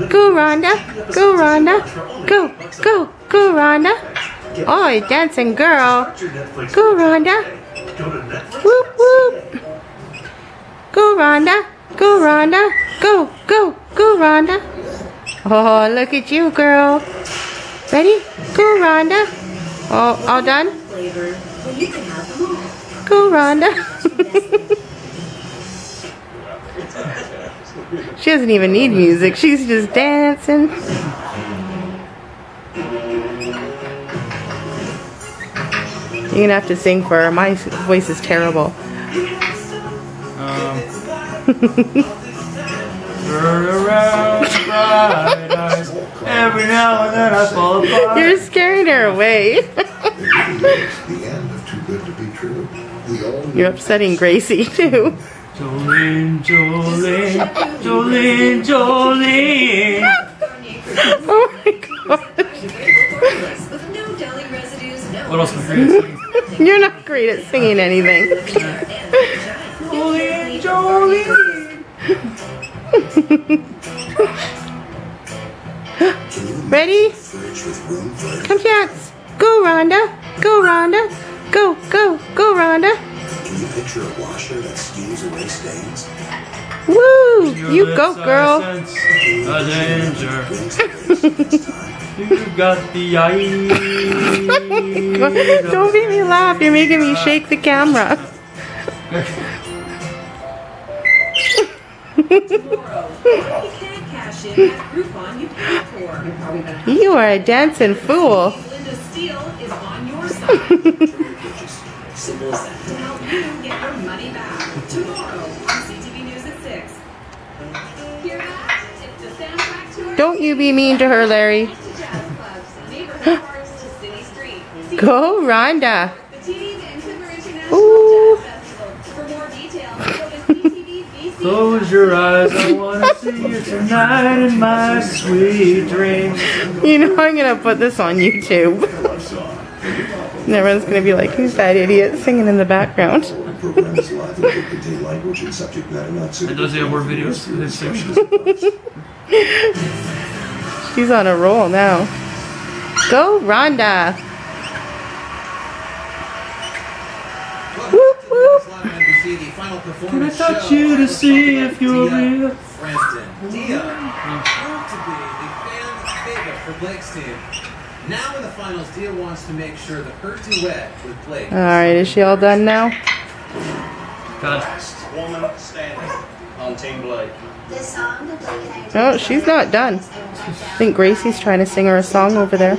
Go, Rhonda. Go, Rhonda. Go, go, go, Rhonda. Oh, dancing girl. Go, Rhonda. Whoop, whoop. Go, Rhonda. Go, Rhonda. Go, go, go, Rhonda. Oh, look at you, girl. Ready? Go, Rhonda. Oh, all done? Go, Rhonda. She doesn't even need music. She's just dancing. You're gonna have to sing for her. My voice is terrible. Turn around, bright eyes. Every now and then I fall apart. You're scaring her away. The end of Too Good to Be True. You're upsetting Gracie too. Jolene, Jolene, Jolene, Jolene. Oh my gosh. What else am I great at singing? You're not great at singing anything. Jolene, Jolene. Ready? Come dance. Go, Rhonda. Go, Rhonda. Go, go, go, Rhonda. Can you picture a washer that steams away stains? Woo! You go, girl. A danger. You got the eye. Don't make me laugh. You're making me shake the camera. You are a dancing fool. Don't you be mean to her, Larry. Go, Rhonda. Ooh. Close your eyes, I want to see you tonight in my sweet dreams. You know I'm going to put this on YouTube. And everyone's going to be like, who's that idiot singing in the background? It does have more videos in this section. She's on a roll now. Go, Rhonda. Whoop, whoop. Can I touch you to see if you're real? Dia proved to be the fan favorite for Blake's team. Now in the finals, Dia wants to make sure that her duet with Blake. Alright, is she all done now? God. Woman standing on Team Blake. Oh, she's not done. I think Gracie's trying to sing her a song over there.